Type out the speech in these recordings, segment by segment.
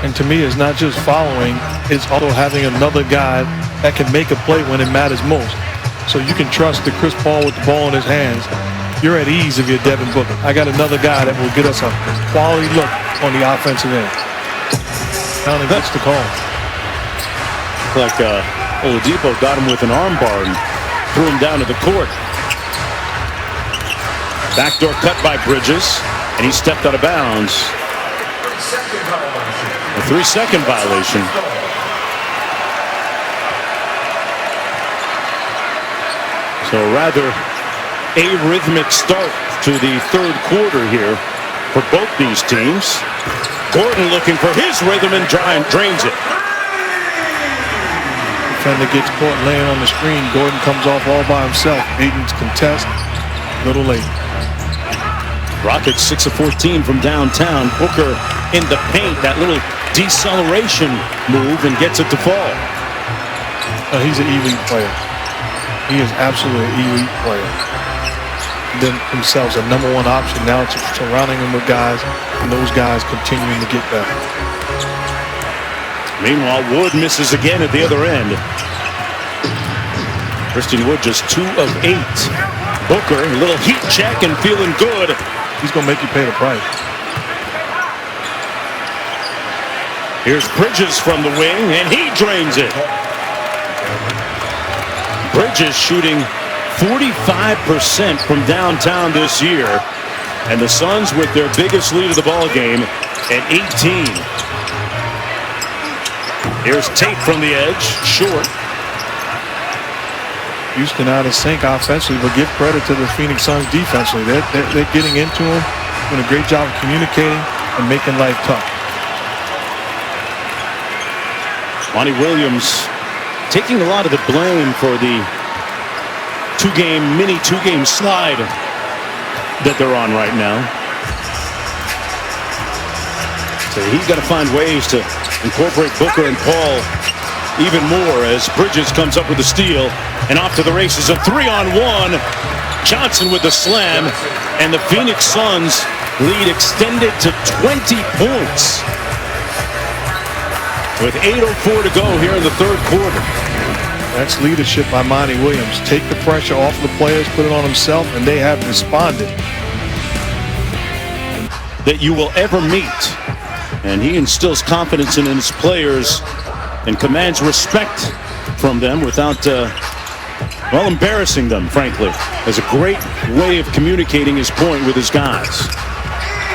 And to me, it's not just following, it's also having another guy that can make a play when it matters most. So you can trust that Chris Paul with the ball in his hands, you're at ease if you're Devin Booker. I got another guy that will get us a quality look on the offensive end. Finally gets the call. Like Oladipo got him with an armbar and threw him down to the court. Backdoor cut by Bridges, and he stepped out of bounds. A 3-second violation. So a rather arrhythmic start to the third quarter here for both these teams. Gordon looking for his rhythm and drains it. Defender gets caught laying on the screen. Gordon comes off all by himself. Aiton's contest, a little late. Rockets 6 of 14 from downtown. Booker in the paint, that little deceleration move, and gets it to fall. He's an elite player. He is absolutely an elite player. And then himself's a #1 option. Now it's surrounding him with guys, and those guys continuing to get better. Meanwhile, Wood misses again at the other end. Christian Wood just 2 of 8. Booker, a little heat check and feeling good. He's going to make you pay the price. Here's Bridges from the wing, and he drains it. Bridges shooting 45% from downtown this year, and the Suns with their biggest lead of the ball game at 18. Here's Tate from the edge, short. Houston out of sync offensively, but give credit to the Phoenix Suns defensively. They're getting into him, doing a great job of communicating and making life tough. Monty Williams taking a lot of the blame for the mini two-game slide that they're on right now. So he's got to find ways to incorporate Booker and Paul even more as Bridges comes up with a steal, and off to the races. A 3-on-1. Johnson with the slam, and the Phoenix Suns lead extended to 20 points with 8:04 to go here in the third quarter. That's leadership by Monty Williams. Take the pressure off the players, put it on himself, and they have responded. That you will ever meet, and he instills confidence in his players and commands respect from them without, well, embarrassing them, frankly. Has a great way of communicating his point with his guys.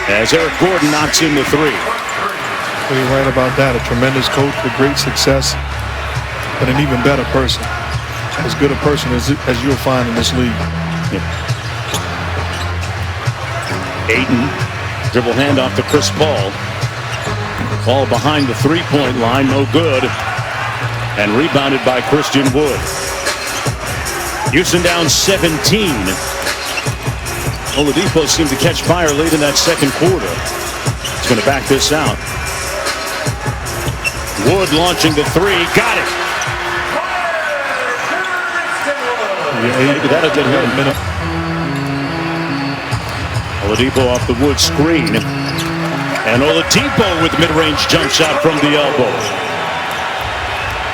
As Eric Gordon knocks in the 3. Well, you're right about that. A tremendous coach with great success, but an even better person. As good a person as you'll find in this league. Yep. Ayton, dribble handoff to Chris Paul. Ball behind the three-point line, no good. And rebounded by Christian Wood. Houston down 17. Oladipo seemed to catch fire late in that second quarter. He's going to back this out. Wood launching the 3, got it. That'll get him. Oladipo off the Wood screen. And Oladipo with mid-range jump shot from the elbow.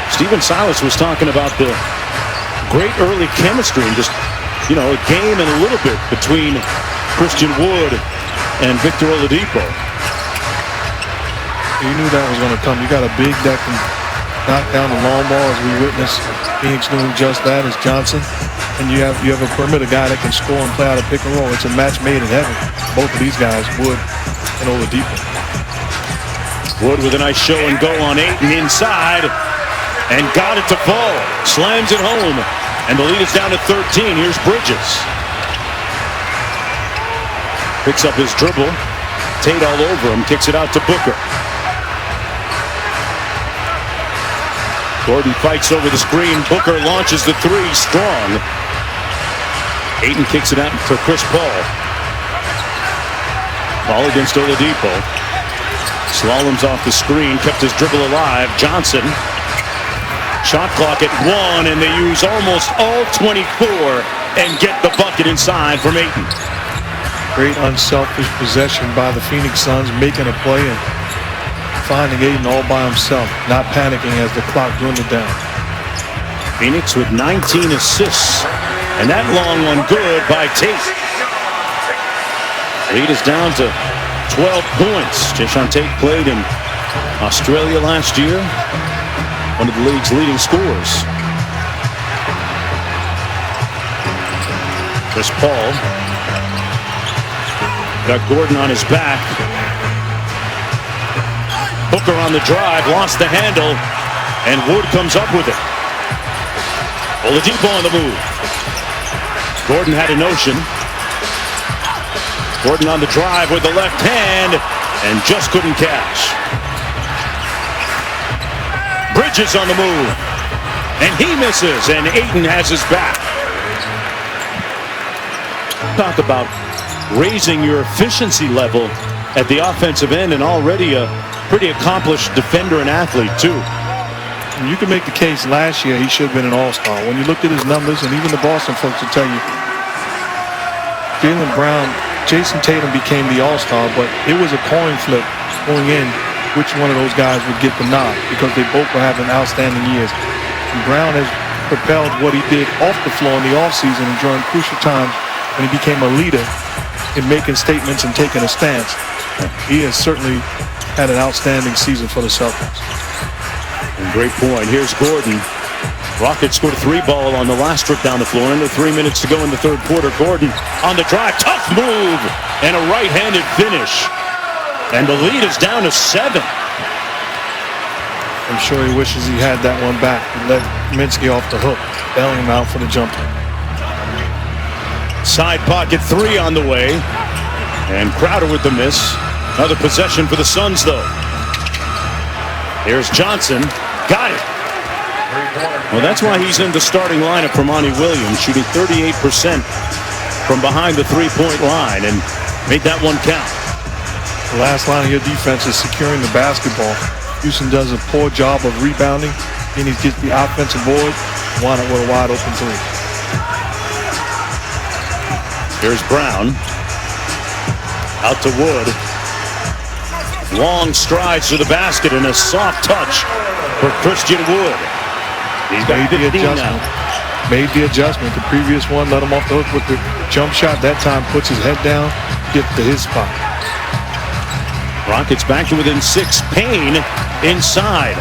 Stephen Silas was talking about the great early chemistry and just, you know, a game and a little bit between Christian Wood and Victor Oladipo. You knew that was going to come. You got a big that can knock down the long ball, as we witnessed Phoenix doing just that, as Johnson. And you have a perimeter guy that can score and play out of pick and roll. It's a match made in heaven. Both of these guys, Wood and Oladipo. Wood with a nice show and go on Ayton inside. And got it to fall. Slams it home. And the lead is down to 13. Here's Bridges. Picks up his dribble. Tate all over him. Kicks it out to Booker. Gordon fights over the screen. Booker launches the 3 strong. Ayton kicks it out to Chris Paul. Ball against Oladipo. Slaloms off the screen. Kept his dribble alive. Johnson. Shot clock at 1, and they use almost all 24 and get the bucket inside from Ayton. Great unselfish possession by the Phoenix Suns, making a play and finding Aiden all by himself, not panicking as the clock dwindled down. Phoenix with 19 assists. And that long one good by Tate. Lead is down to 12 points. Jason Tate played in Australia last year. One of the league's leading scorers. Chris Paul got Gordon on his back. Booker on the drive, lost the handle, and Wood comes up with it. Oladipo on the move. Gordon had a notion. Gordon on the drive with the left hand and just couldn't catch. Bridges on the move, and he misses, and Ayton has his back. Talk about raising your efficiency level at the offensive end, and already a pretty accomplished defender and athlete too. You can make the case last year he should have been an all-star. When you looked at his numbers, and even the Boston folks will tell you, Jaylen Brown, Jason Tatum became the all-star, but it was a coin flip going in which one of those guys would get the nod, because they both were having outstanding years. And Brown has propelled what he did off the floor in the offseason and during crucial times when he became a leader in making statements and taking a stance. He has certainly had an outstanding season for the Celtics. And great point. Here's Gordon. Rockets scored a 3-ball on the last trip down the floor. Under 3 minutes to go in the third quarter. Gordon on the drive. Tough move. And a right-handed finish. And the lead is down to 7. I'm sure he wishes he had that one back and let Minsky off the hook, bailing him out for the jumper. Side pocket 3 on the way. And Crowder with the miss. Another possession for the Suns, though. Here's Johnson. Got it. Well, that's why he's in the starting lineup for Monty Williams, shooting 38% from behind the three-point line, and made that one count. The last line of your defense is securing the basketball. Houston does a poor job of rebounding. Then he gets the offensive board, wind up with a wide open 3. Here's Brown. Out to Wood. Long strides to the basket and a soft touch for Christian Wood. He's got 15 now. Made the adjustment. The previous one let him off the hook with the jump shot. That time puts his head down, get to his spot. Rockets back to within 6. Payne inside.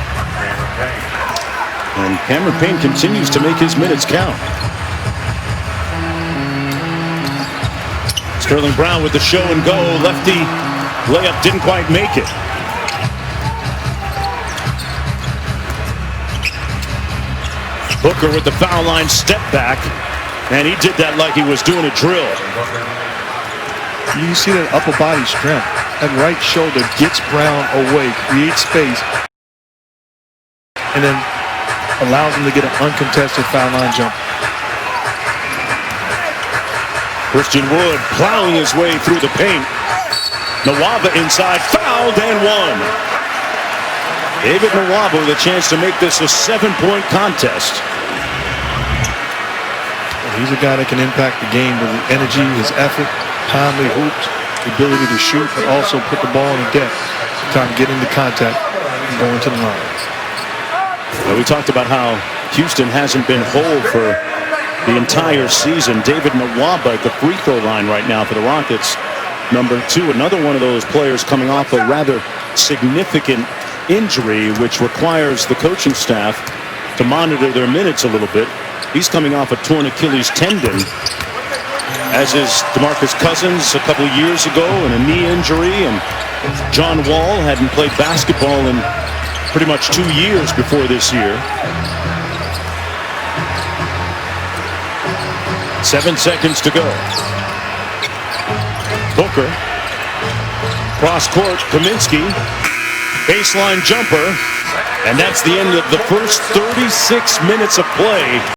And Cameron Payne continues to make his minutes count. Sterling Brown with the show and go. Lefty layup didn't quite make it. Booker with the foul line step back. And he did that like he was doing a drill. You see that upper body strength. That right shoulder gets Brown away, creates space, and then allows him to get an uncontested foul line jump. Christian Wood plowing his way through the paint. Nwaba inside, fouled and one. David Nwaba with a chance to make this a 7-point contest. He's a guy that can impact the game with his energy, his effort, timely hoops, the ability to shoot, but also put the ball in the depth. Time getting the contact and going to the line. Well, we talked about how Houston hasn't been whole for the entire season. David Nwaba at the free throw line right now for the Rockets. Number 2, another one of those players coming off a rather significant injury, which requires the coaching staff to monitor their minutes a little bit. He's coming off a torn Achilles tendon, as is DeMarcus Cousins a couple years ago, and a knee injury, and John Wall hadn't played basketball in pretty much 2 years before this year. 7 seconds to go. Booker. Cross court, Kaminsky. Baseline jumper. And that's the end of the first 36 minutes of play.